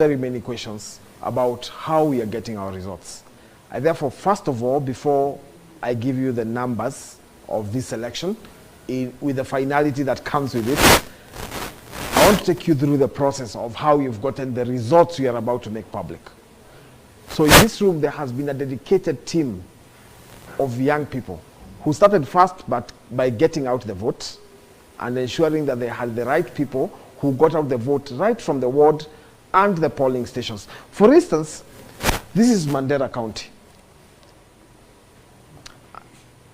very many questions about how we are getting our results. I therefore, first of all, before I give you the numbers of this election, with the finality that comes with it, I want to take you through the process of how you've gotten the results we are about to make public. So in this room, there has been a dedicated team of young people who started first by getting out the vote and ensuring that they had the right people who got out the vote right from the ward and the polling stations. For instance, this is Mandera County.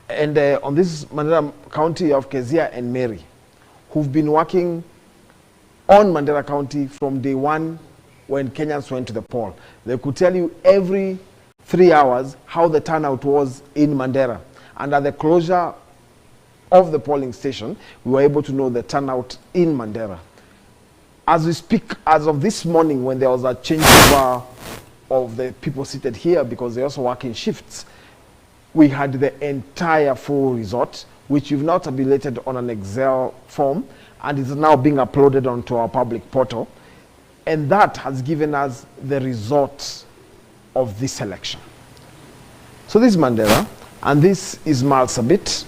And on this Mandera County of Kezia and Mary, who've been working on Mandera County from day one when Kenyans went to the poll. They could tell you every 3 hours how the turnout was in Mandera. And at the closure of the polling station, we were able to know the turnout in Mandera. As we speak, as of this morning, when there was a changeover of the people seated here because they also work in shifts, we had the entire full result, which we've now tabulated on an Excel form, and is now being uploaded onto our public portal. And that has given us the results of this election. So this is Mandera, and this is Marsabit.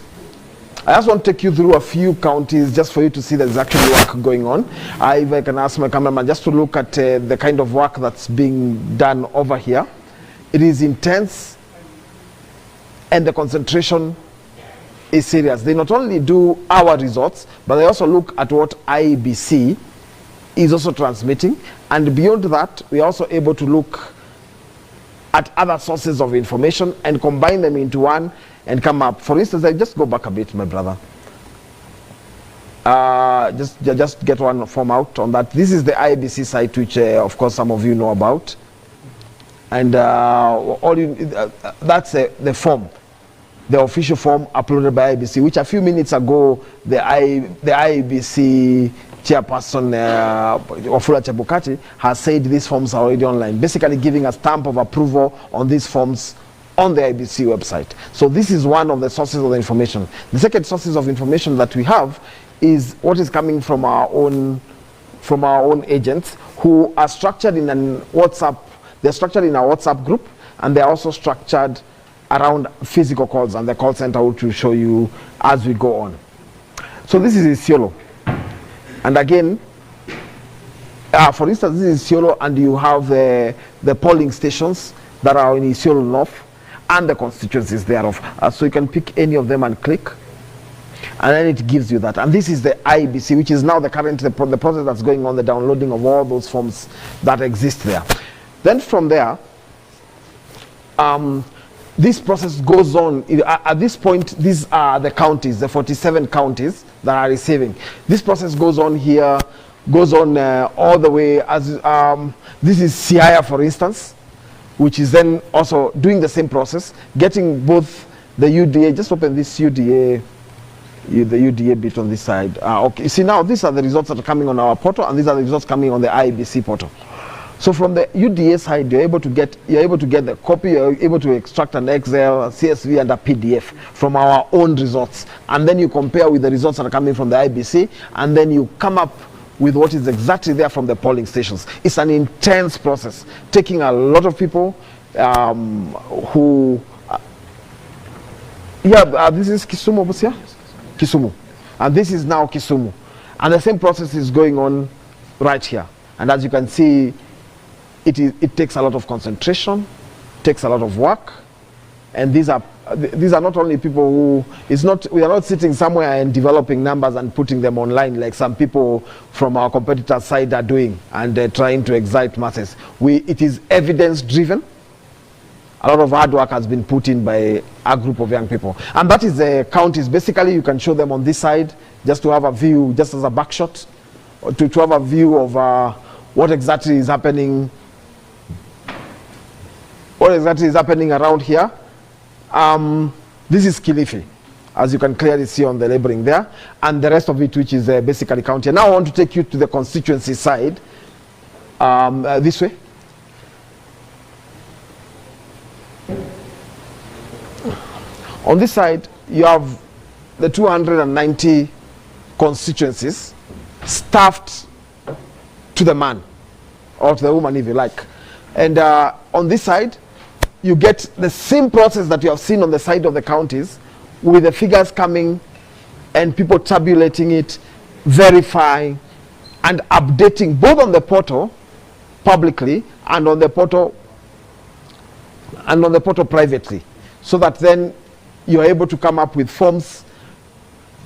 I just want to take you through a few counties just for you to see there's actually work going on. If I can ask my cameraman just to look at the kind of work that's being done over here. It is intense, and the concentration is serious. They not only do our results, but they also look at what IEBC is also transmitting. And beyond that, we are also able to look at other sources of information and combine them into one and come up. For instance, I just go back a bit, my brother. Just get one form out on that. This is the IEBC site, which of course some of you know about. And that's the form, the official form uploaded by IEBC, which a few minutes ago the IEBC chairperson, Wafula Chebukati, has said these forms are already online, basically giving a stamp of approval on these forms on the IEBC website. So this is one of the sources of the information. The second sources of information that we have is what is coming from our own agents, who are structured in an WhatsApp. They're structured in a WhatsApp group, and they're also structured around physical calls and the call center, which will show you as we go on. So this is Isiolo. And again, for instance, this is Isiolo, and you have the polling stations that are in Isiolo North and the constituencies thereof. So you can pick any of them and click, and then it gives you that. And this is the IEBC, which is now the process that's going on, the downloading of all those forms that exist there. Then from there, this process goes on. At this point, these are the counties, the 47 counties that are receiving. This process goes on here, goes on all the way as this is Siaya, for instance, which is then also doing the same process, getting both the UDA. Just open this UDA, the UDA bit on this side. Okay, you see now these are the results that are coming on our portal, and these are the results coming on the IEBC portal. So from the UDA side, you're able to get the copy, you're able to extract an Excel, a CSV, and a PDF from our own results. And then you compare with the results that are coming from the IEBC, and then you come up with what is exactly there from the polling stations. It's an intense process, taking a lot of people who... this is Kisumu, Busia? Kisumu. And this is now Kisumu. And the same process is going on right here. And as you can see, it takes a lot of concentration, takes a lot of work, and these are not only people who, we are not sitting somewhere and developing numbers and putting them online like some people from our competitor side are doing and trying to excite masses. It is evidence driven. A lot of hard work has been put in by a group of young people, and that is the counties. Basically, you can show them on this side just to have a view, just as a backshot, or to have a view of what exactly is happening. What exactly is happening around here? This is Kilifi, as you can clearly see on the labeling there, and the rest of it, which is basically county. Now I want to take you to the constituency side, this way. On this side, you have the 290 constituencies staffed to the man. or to the woman if you like. And on this side, you get the same process that you have seen on the side of the counties, with the figures coming and people tabulating it, verifying and updating both on the portal publicly and on the portal privately, so that then you are able to come up with forms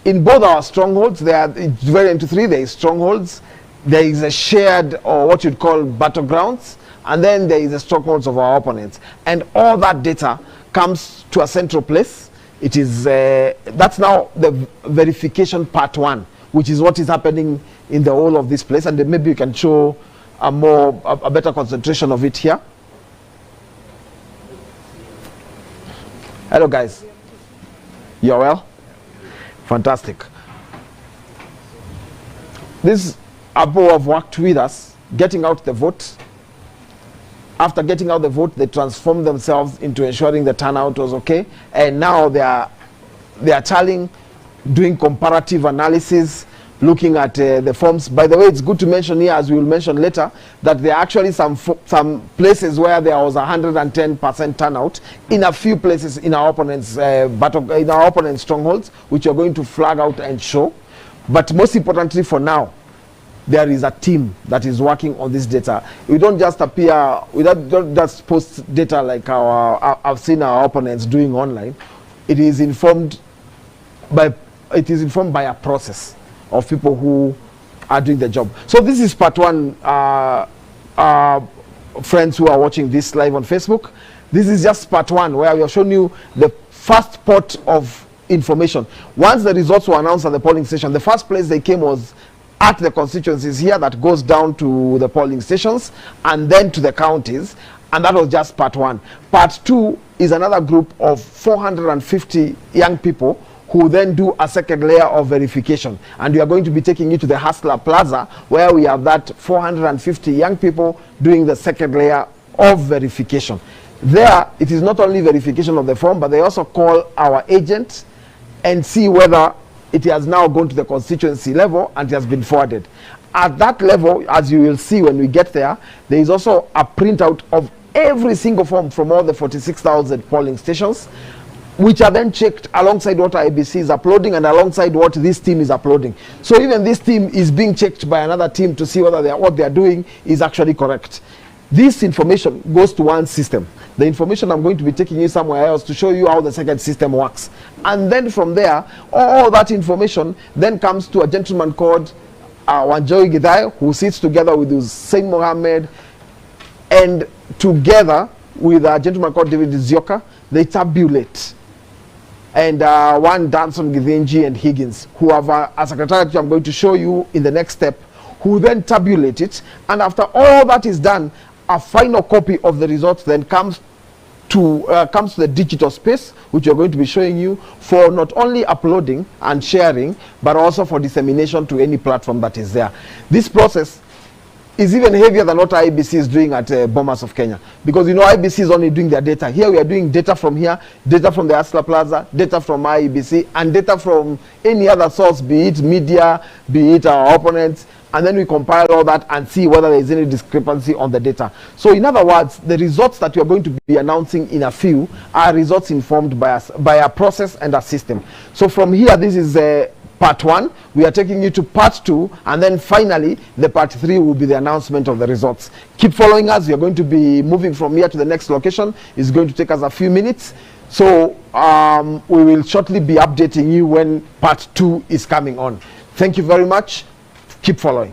in both our strongholds. There are divided into three. There is strongholds, there is a shared, or what you'd call battlegrounds, and then there is the strongholds of our opponents, and all that data comes to a central place. It is that's now the verification part one, which is what is happening in the whole of this place. And then maybe you can show a better concentration of it here. Hello guys, you're well? Fantastic. These people have worked with us getting out the vote. After getting out the vote, they transformed themselves into ensuring the turnout was okay, and now they are tallying, doing comparative analysis, looking at the forms. By the way, it's good to mention here, as we will mention later, that there are actually some places where there was 110% turnout in a few places in our opponents' in our opponents' strongholds, which are going to flag out and show. But most importantly, for now, there is a team that is working on this data. We don't just appear, we don't just post data like I've seen our opponents doing online. It is informed by a process of people who are doing the job. So this is part one, friends who are watching this live on Facebook. This is just part one, where we have shown you the first pot of information. Once the results were announced at the polling station, the first place they came was at the constituencies here, that goes down to the polling stations and then to the counties, and that was just part one. Part two is another group of 450 young people who then do a second layer of verification, and we are going to be taking you to the Hustler Plaza, where we have that 450 young people doing the second layer of verification. There, it is not only verification of the form, but they also call our agent and see whether it has now gone to the constituency level and it has been forwarded. At that level, as you will see when we get there, there is also a printout of every single form from all the 46,000 polling stations, which are then checked alongside what IEBC is uploading and alongside what this team is uploading. So even this team is being checked by another team to see whether what they are doing is actually correct. This information goes to one system. The information I'm going to be taking you somewhere else to show you how the second system works. And then from there, all that information then comes to a gentleman called Wanjoy Githai, who sits together with Hussein Mohammed, and together with a gentleman called David Zioka, they tabulate. And one Danson Githinji and Higgins, who have a secretariat I'm going to show you in the next step, who then tabulate it. And after all that is done, a final copy of the results then comes to the digital space, which we're going to be showing you, for not only uploading and sharing, but also for dissemination to any platform that is there. This process is even heavier than what IEBC is doing at Bomas of Kenya, because you know IEBC is only doing their data. Here we are doing data from here, data from the Hustler Plaza, data from IEBC, and data from any other source, be it media, be it our opponents, and then we compile all that and see whether there is any discrepancy on the data. So in other words, the results that we are going to be announcing in a few are results informed by a process and a system. So from here, this is part one. We are taking you to part two, and then finally the part three will be the announcement of the results. Keep following us. We are going to be moving from here to the next location. It's going to take us a few minutes. So we will shortly be updating you when part two is coming on. Thank you very much. Keep following.